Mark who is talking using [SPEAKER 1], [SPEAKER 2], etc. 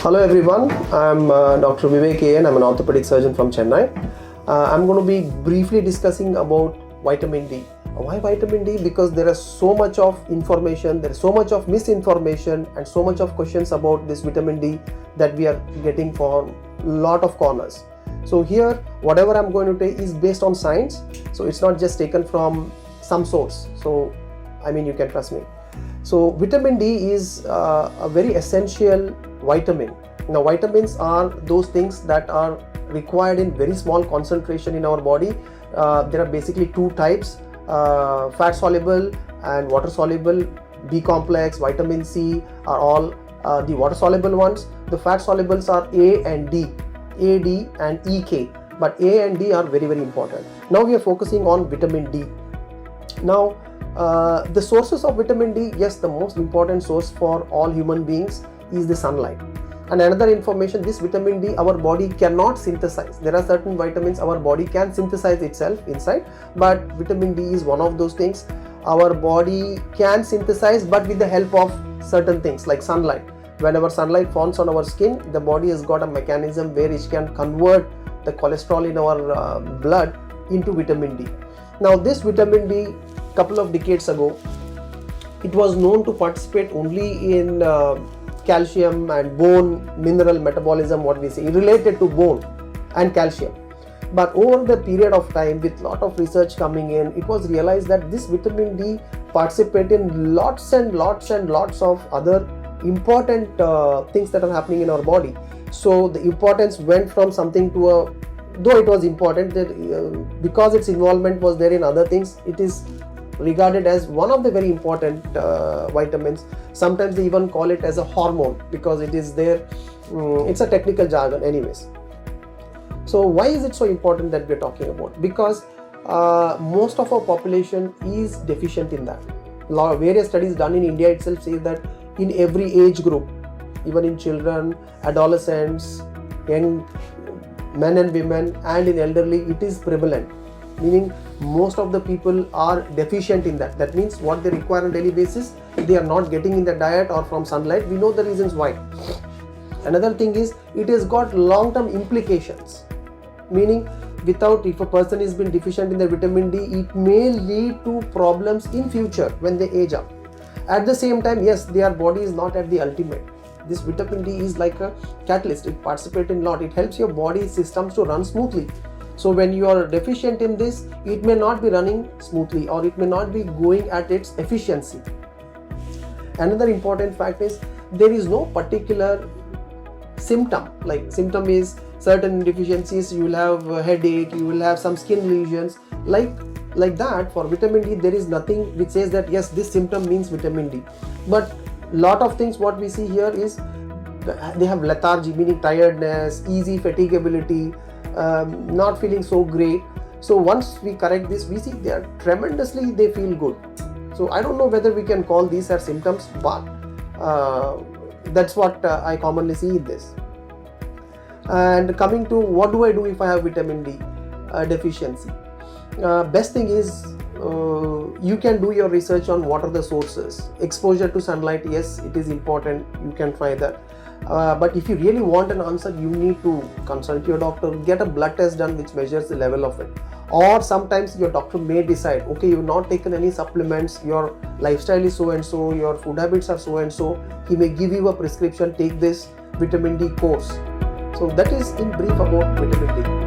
[SPEAKER 1] Hello everyone, I'm Dr. Vivek A.N. I'm an orthopedic surgeon from Chennai. I'm going to be briefly discussing about vitamin D. Why vitamin D? Because there is so much of information, there is so much of misinformation and so much of questions about this vitamin D that we are getting from a lot of corners. So here, whatever I'm going to take is based on science. So it's not just taken from some source. So you can trust me. So vitamin D is a very essential vitamin. Now vitamins are those things that are required in very small concentration in our body. There are basically two types, fat soluble and water soluble. B complex, vitamin C are all the water soluble ones. The fat solubles are A and D, A, D and EK, but A and D are very important. Now we are focusing on vitamin D. Now the sources of vitamin D, yes, the most important source for all human beings is the sunlight. And another information, this vitamin D our body cannot synthesize. There are certain vitamins our body can synthesize itself inside, but vitamin D is one of those things our body can synthesize, but with the help of certain things like sunlight. Whenever sunlight falls on our skin, the body has got a mechanism where it can convert the cholesterol in our blood into vitamin D. Now this vitamin D, couple of decades ago, it was known to participate only in calcium and bone mineral metabolism, what we say, related to bone and calcium. But over the period of time, with lot of research coming in, it was realized that this vitamin D participates in lots and lots of other important things that are happening in our body. So the importance went from something to a, though it was important, that because its involvement was there in other things, it is regarded as one of the very important vitamins. Sometimes they even call it as a hormone because it is there. It's a technical jargon anyways. So why is it so important that we're talking about? Because most of our population is deficient in that. Various studies done in India itself say that in every age group, even in children, adolescents, young men and women, and in elderly, it is prevalent, meaning most of the people are deficient in that. That means what they require on a daily basis, they are not getting in the diet or from sunlight. We know the reasons why. Another thing is, it has got long-term implications, meaning if a person has been deficient in the vitamin D, it may lead to problems in future when they age up. At the same time, yes, their body is not at the ultimate. This vitamin D is like a catalyst. It participates in a lot. It helps your body systems to run smoothly. So when you are deficient in this, it may not be running smoothly or it may not be going at its efficiency. Another important fact is there is no particular symptom. Like symptom is certain deficiencies, you will have a headache, you will have some skin lesions. Like that, for vitamin D, there is nothing which says that yes, this symptom means vitamin D. But lot of things what we see here is they have lethargy, meaning tiredness, easy fatigability, not feeling so great. So once we correct this, we see they are tremendously, they feel good. So I don't know whether we can call these as symptoms, but that's what I commonly see in this. And coming to what do I do if I have vitamin D deficiency? Best thing is you can do your research on what are the sources. Exposure to sunlight, yes, it is important, you can try that. But if you really want an answer, you need to consult your doctor, get a blood test done which measures the level of it. Or sometimes your doctor may decide, okay, you've not taken any supplements, your lifestyle is so and so, your food habits are so and so, he may give you a prescription, take this vitamin D course. So that is in brief about vitamin D.